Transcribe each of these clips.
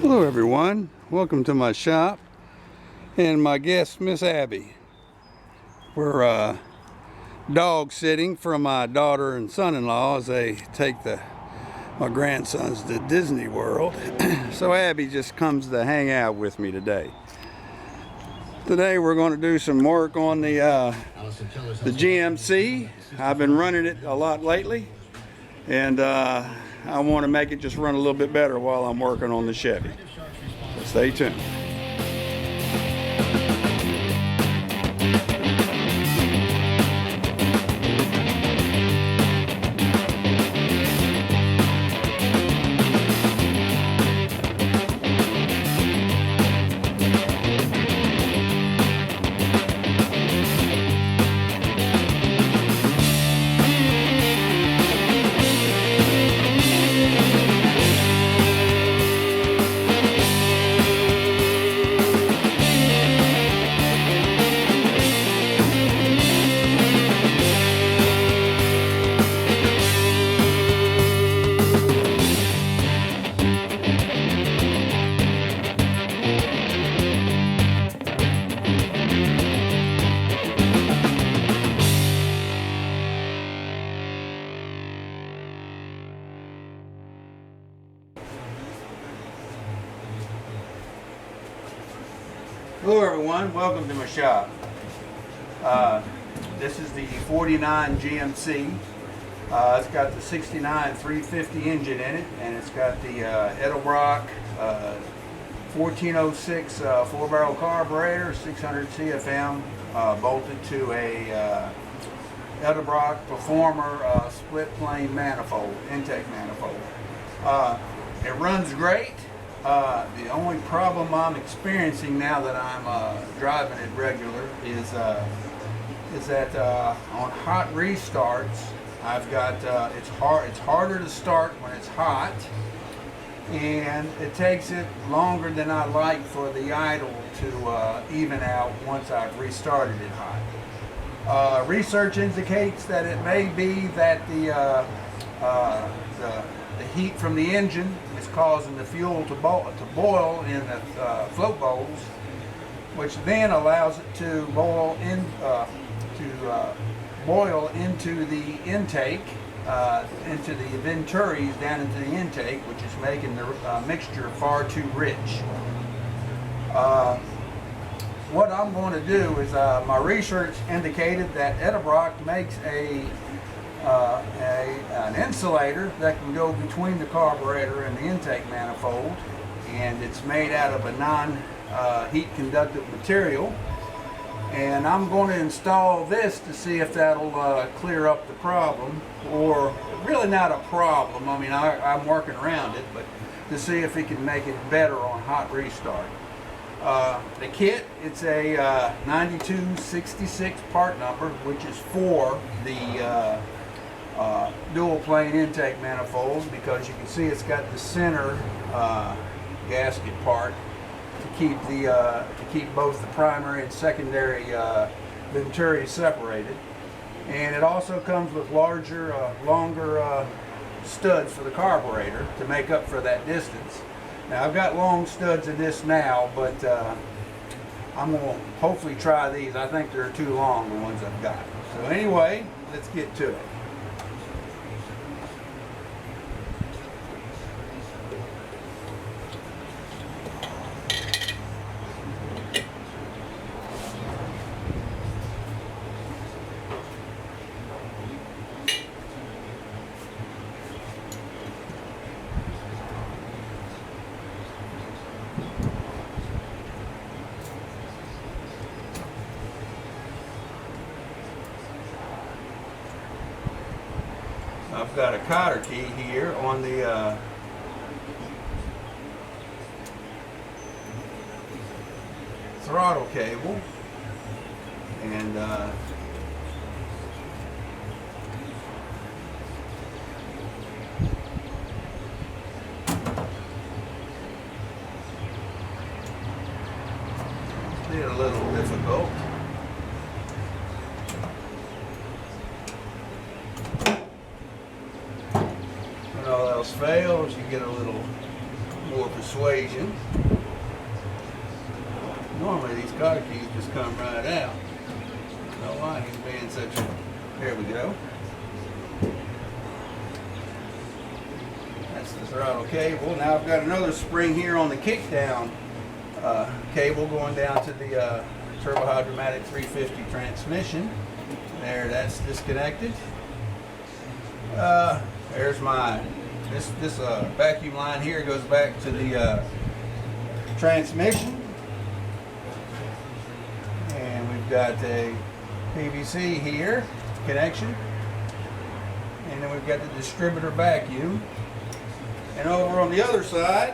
Hello everyone, welcome to my shop and my guest Miss Abby. We're dog sitting for my daughter and son-in-law as they take my grandsons to Disney World. So Abby just comes to hang out with me today. Today we're going to do some work on the GMC. I've been running it a lot lately, and I want to make it just run a little bit better while I'm working on the Chevy. So stay tuned. Hello everyone, welcome to my shop. This is the 49 GMC. It's got the 69 350 engine in it, and it's got the Edelbrock 1406 4-barrel carburetor, 600 CFM, bolted to a Edelbrock Performer split plane manifold, intake manifold. It runs great. The only problem I'm experiencing now that I'm driving it regular is that on hot restarts, I've got it's harder to start when it's hot, and it takes it longer than I like for the idle to even out once I've restarted it hot. Research indicates that it may be that the heat from the engine is causing the fuel to boil in the float bowls, which then allows it to boil into the intake, into the venturis down into the intake, which is making the mixture far too rich. What I'm going to do is my research indicated that Edelbrock makes an insulator that can go between the carburetor and the intake manifold, and it's made out of a non-heat conductive material, and I'm going to install this to see if that'll clear up the problem, or really not a problem. I mean, I'm working around it, but to see if it can make it better on hot restart. The kit, it's a 9266 part number, which is for the dual plane intake manifold, because you can see it's got the center gasket part to keep both the primary and secondary venturi separated, and it also comes with longer studs for the carburetor to make up for that distance. Now I've got long studs in this now, but I'm going to hopefully try these. I think they're too long, the ones I've got. So anyway, let's get to it. I've got a cotter key here on the throttle cable, and it's a little difficult. When all else fails, you get a little more dissuasion. Normally these car keys just come right out. I don't know why he's being such a... There we go. That's the throttle cable. Now I've got another spring here on the kickdown cable going down to the turbohydromatic 350 transmission. There, that's disconnected. There's my this vacuum line here goes back to the transmission, and we've got a PVC here connection, and then we've got the distributor vacuum, and over on the other side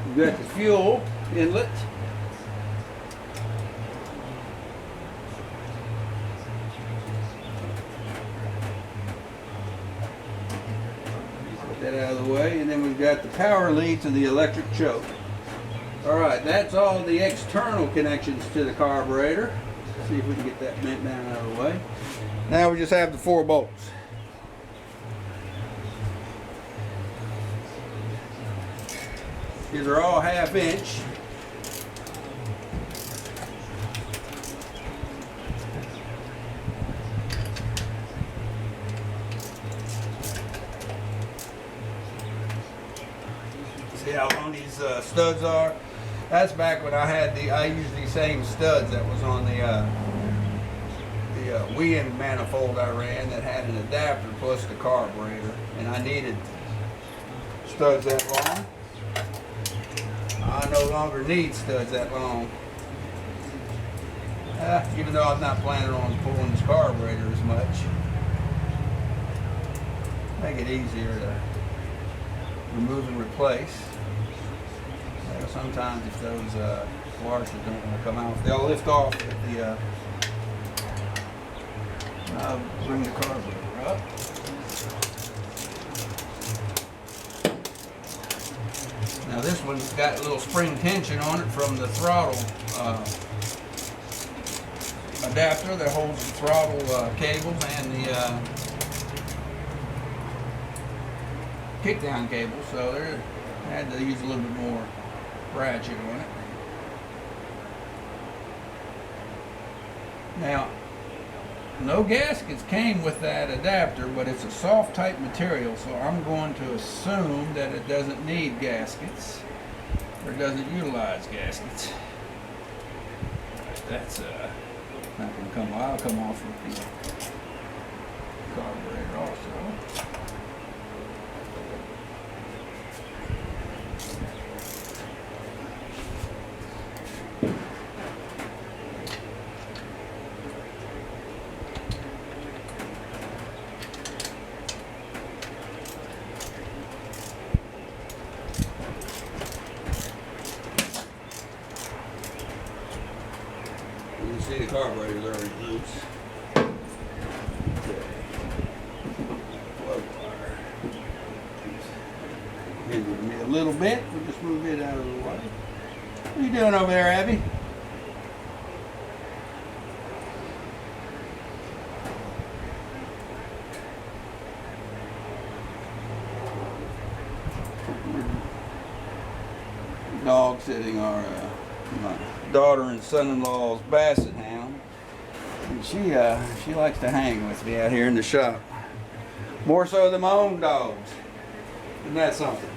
we've got the fuel inlet. That out of the way, and then we've got the power lead to the electric choke. Alright, that's all the external connections to the carburetor. Let's see if we can get that bent down out of the way. Now we just have the 4 bolts. These are all 1/2 inch. See how long these studs are? That's back when I used these same studs that was on the Weiand manifold I ran that had an adapter plus the carburetor, and I needed studs that long. I no longer need studs that long. Even though I'm not planning on pulling this carburetor as much. Make it easier to remove and replace. Sometimes if those washers don't want to come out, they'll lift off at the bring the carburetor up. Now this one's got a little spring tension on it from the throttle adapter that holds the throttle cables and the kickdown cable, so I had to use a little bit more ratchet on it. Now, no gaskets came with that adapter, but it's a soft type material, so I'm going to assume that it doesn't need gaskets or doesn't utilize gaskets. That's not going to come. I'll come off with the carburetor also. You can see the carburetor's already loose. Okay. Plug wire. Hindering me a little bit. We'll just move it out of the way. What are you doing over there, Abby? Dog sitting our my daughter and son-in-law's basset hound, and she likes to hang with me out here in the shop, more so than my own dogs. Isn't that something?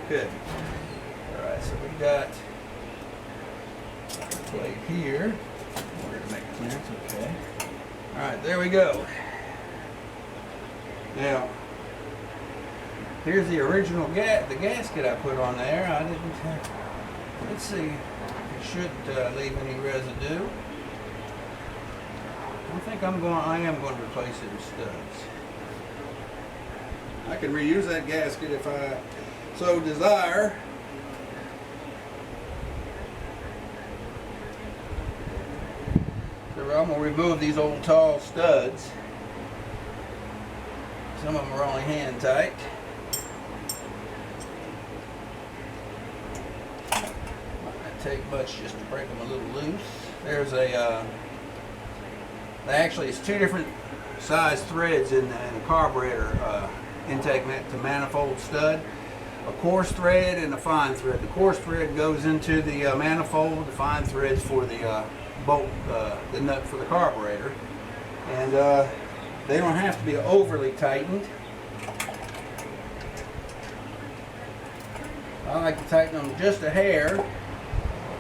Okay. All right, so we got a plate here. Where to make clearance? Okay. All right, there we go. Now, here's the original the gasket I put on there. I didn't. Let's see. It shouldn't leave any residue. I am going to replace it with studs. I can reuse that gasket if I so desire. So I'm going to remove these old tall studs. Some of them are only hand tight. Take much just to break them a little loose. There's a actually it's two different size threads in the carburetor intake to manifold stud. A coarse thread and a fine thread. The coarse thread goes into the manifold. The fine thread's for the bolt, the nut for the carburetor. And they don't have to be overly tightened. I like to tighten them just a hair.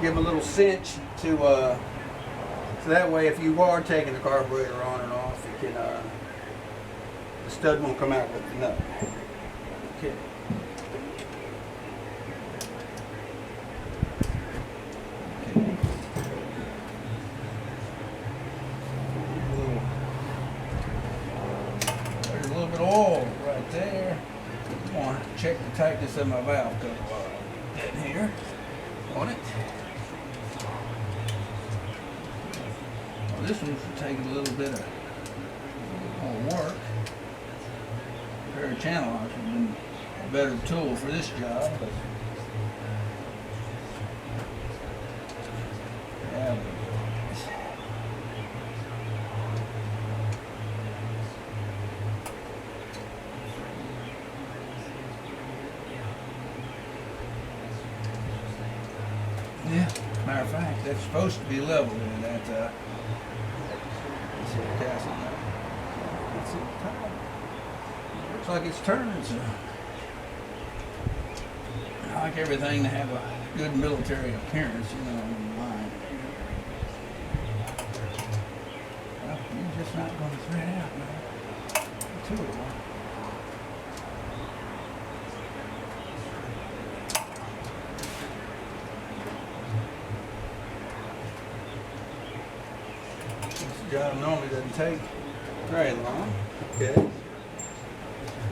Give them a little cinch to so that way if you are taking the carburetor on and off, you can the stud won't come out with the nut. Okay. There's a little bit of oil right there. I want to check the tightness of my valve cover while I'm getting here on it. Well, this one's taking a little bit of more work. A pair of channel locks would have been a better tool for this job, but yeah. Yeah, matter of fact, that's supposed to be level in that. Let's see the castle now. Let's see the time. Looks like it's turning. So I like everything to have a good military appearance, you know, in line. Well, you're just not going to thread out, man. Two of them. Job normally doesn't take very long. Okay.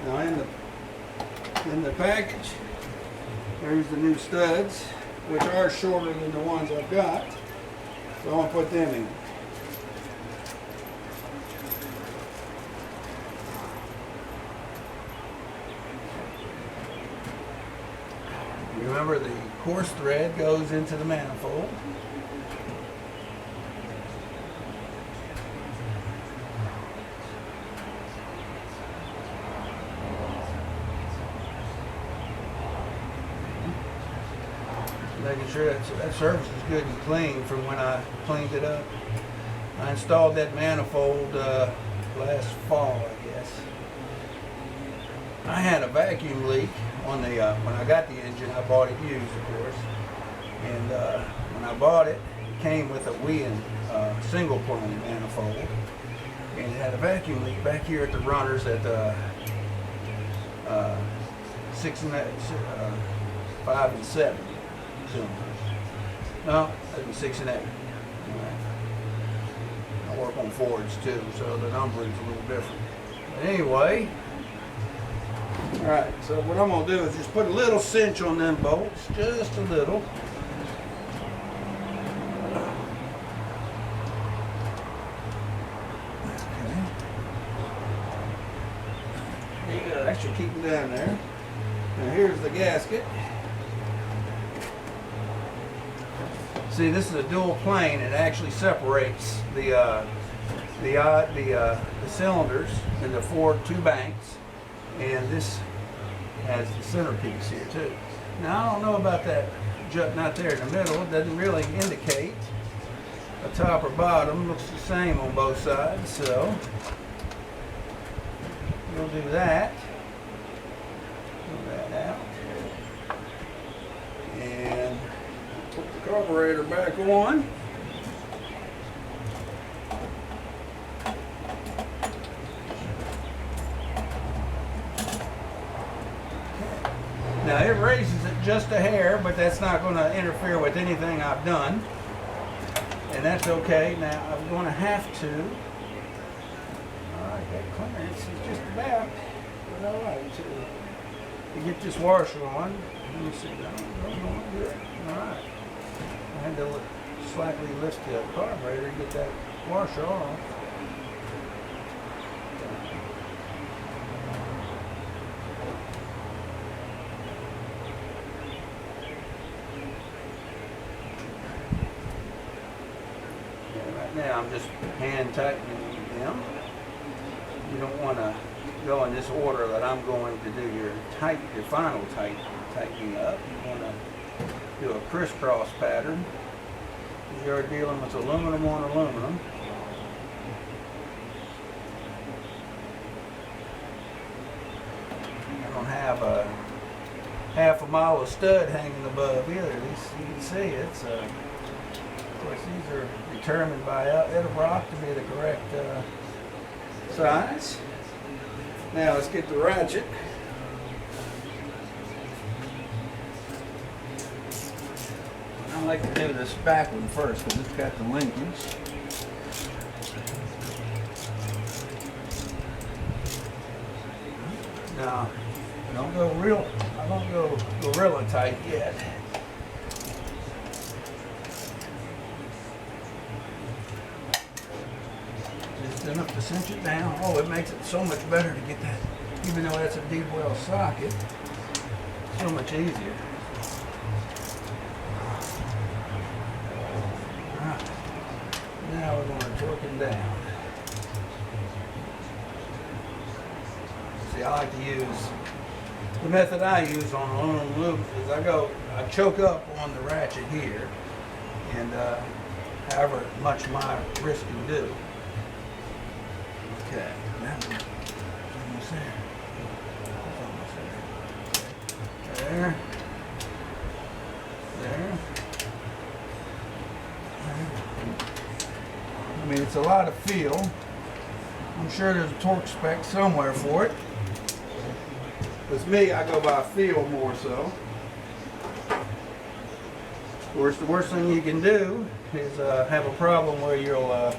Now in the package, there's the new studs, which are shorter than the ones I've got. So I'm gonna put them in. Remember, the coarse thread goes into the manifold. Making sure that surface is good and clean from when I cleaned it up. I installed that manifold last fall, I guess. I had a vacuum leak on the when I got the engine. I bought it used, of course, and when I bought it, it came with a Weiand single plane manifold, and it had a vacuum leak back here at the runners at 5 and 7. No, that'd be 6 and 8. I work on Fords too, so the numbering's a little different. But anyway, all right. So what I'm gonna do is just put a little cinch on them bolts, just a little. Okay. You gotta actually keep them down there. Now here's the gasket. See, this is a dual plane. It actually separates the cylinders into two banks, and this has the centerpiece here too. Now I don't know about that jut not there in the middle. It doesn't really indicate a top or bottom. Looks the same on both sides, so we'll do that. Pull that out. And put the carburetor back on. Now it raises it just a hair, but that's not going to interfere with anything I've done. And that's okay. Now I'm going to have to. Alright, that clearance is just about. But alright, to get this washer on. Let me see. Good. Alright. I had to slightly lift the carburetor to get that washer off. Right now I'm just hand tightening them. don't want to go in this order that I'm going to do your final tightening up. You want to do a crisscross pattern. You're dealing with aluminum on aluminum. I don't have a half a mile of stud hanging above either. You can see it's of course these are determined by Edelbrock to be the correct size. Now let's get the ratchet. I like to do this back one first because it's got the linkage. Now, I don't go gorilla tight yet. Just enough to cinch it down. Oh, it makes it so much better to get that, even though that's a deep well socket, so much easier. Now we're going to torque it down. See, I like to use, the method I use on aluminum loops is I choke up on the ratchet here, and however much my wrist can do. Okay, that one's almost there. That's almost there. There. There. I mean, it's a lot of feel. I'm sure there's a torque spec somewhere for it. With me, I go by feel more so. Of course, the worst thing you can do is have a problem where you'll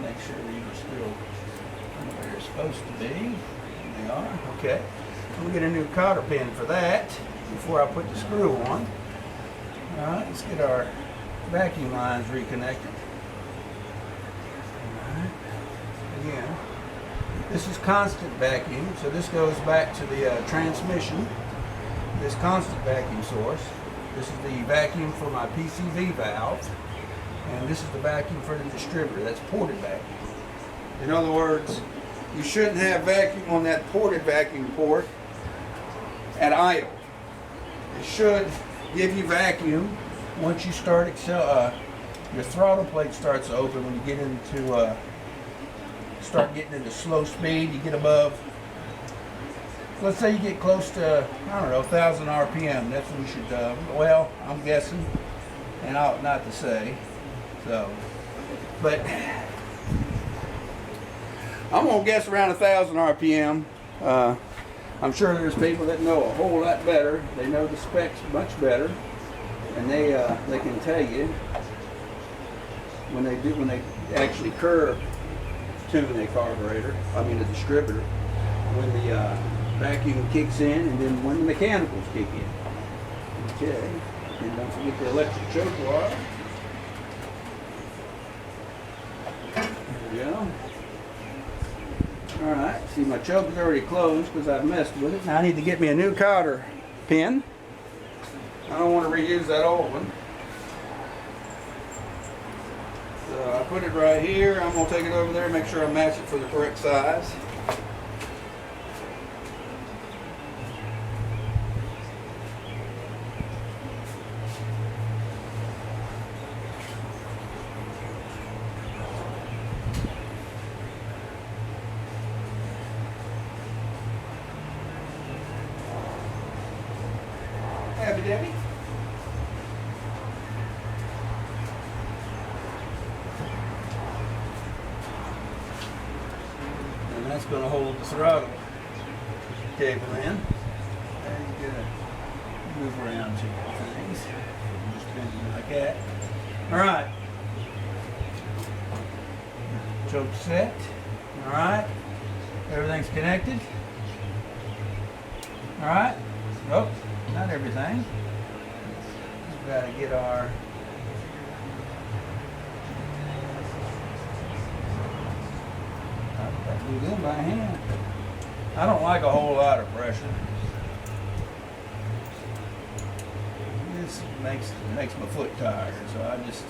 make sure you're still where you're supposed to be. There they are. Okay. We'll get a new cotter pin for that before I put the screw on. Alright, let's get our vacuum lines reconnected. Alright, again, this is constant vacuum, so this goes back to the transmission, this constant vacuum source. This is the vacuum for my PCV valve, and this is the vacuum for the distributor. That's ported vacuum. In other words, you shouldn't have vacuum on that ported vacuum port at idle. It should give you vacuum once you start your throttle plate starts to open. When you get into start getting into slow speed, you get above, let's say you get close to, I don't know, 1,000 RPM. That's when you should, well, I'm guessing, and I ought not to say, so, but I'm gonna guess around 1,000 RPM. I'm sure there's people that know a whole lot better. They know the specs much better, and they can tell you when they actually curve tune a carburetor. I mean a distributor, when the vacuum kicks in, and then when the mechanicals kick in. Okay, and don't forget the electric choke wire. There we go. Alright, see my choke is already closed because I've messed with it. Now I need to get me a new cotter pin. I don't want to reuse that old one. So I put it right here. I'm going to take it over there and make sure I match it for the correct size. Debbie? And that's going to hold the throttle cable in. And you're going to move around to things. Just bend it like that. Alright. Choke set. Alright. Everything's connected. Alright. Oh. Not everything. We've got to get our do them by hand. I don't like a whole lot of pressure. This makes my foot tired, so I just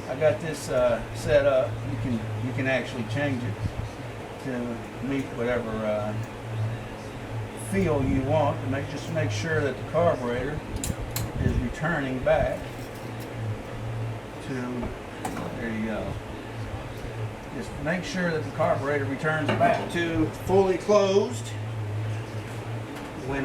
I got this set up. You can actually change it to meet whatever feel you want to just make sure that the carburetor is returning back to, there you go. Just make sure that the carburetor returns back to fully closed when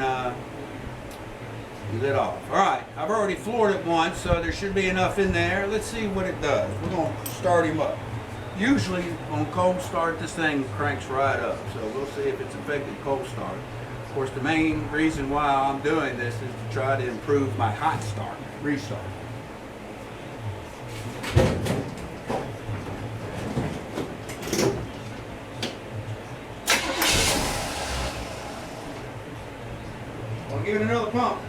you let off. Alright, I've already floored it once, so there should be enough in there. Let's see what it does. We're going to start him up. Usually on cold start this thing cranks right up, so we'll see if it's affected cold start. Of course, the main reason why I'm doing this is to try to improve my hot start, restart. I'll give it another pump.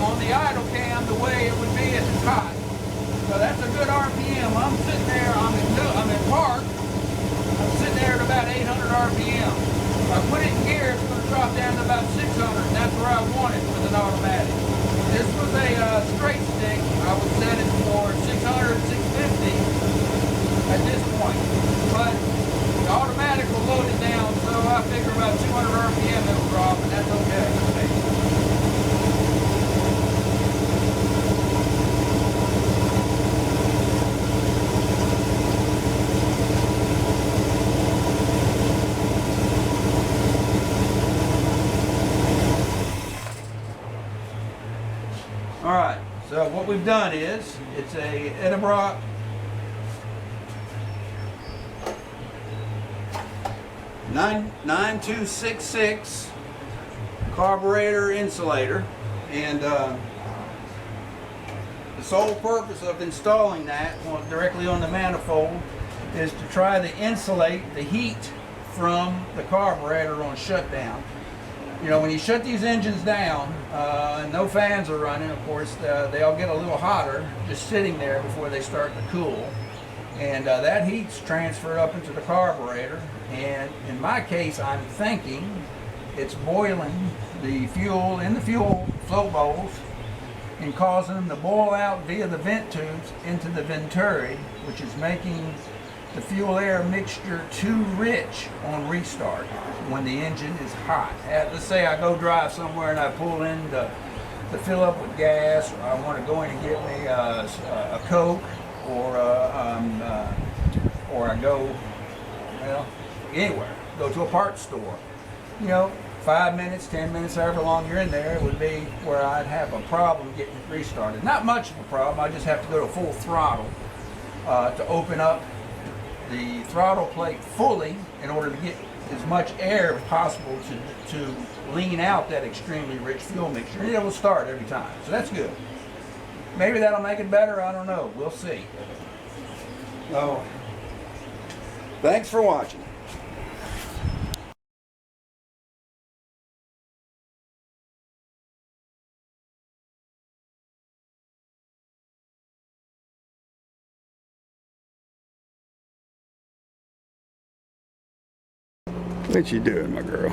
On the idle cam the way it would be at the top. So that's a good RPM. I'm sitting there, I'm in park. I'm sitting there at about 800 RPM. If I put it in gear, it's going to drop down to about 600. And that's where I want it with an automatic. This was a straight stick. I would set it for 600, 650 at this point. But the automatic will load it down, so I figure about 200 RPM it'll drop, and that's okay with me. Alright, so what we've done is, it's a Edelbrock (9266) carburetor insulator, and the sole purpose of installing that directly on the manifold is to try to insulate the heat from the carburetor on shutdown. You know, when you shut these engines down, and no fans are running, of course, they'll get a little hotter just sitting there before they start to cool. And that heat's transferred up into the carburetor. And in my case, I'm thinking it's boiling the fuel in the fuel flow bowls and causing them to boil out via the vent tubes into the venturi, which is making the fuel air mixture too rich on restart when the engine is hot. Let's say I go drive somewhere and I pull in to fill up with gas, or I want to go in and get me a Coke, or I go, well, anywhere, go to a parts store. You know, 5 minutes, 10 minutes, however long you're in there, it would be where I'd have a problem getting it restarted. Not much of a problem, I just have to go to full throttle to open up the throttle plate fully in order to get as much air as possible to lean out that extremely rich fuel mixture, and it will start every time. So that's good. Maybe that'll make it better, I don't know. We'll see. So, thanks for watching. What you doing, my girl?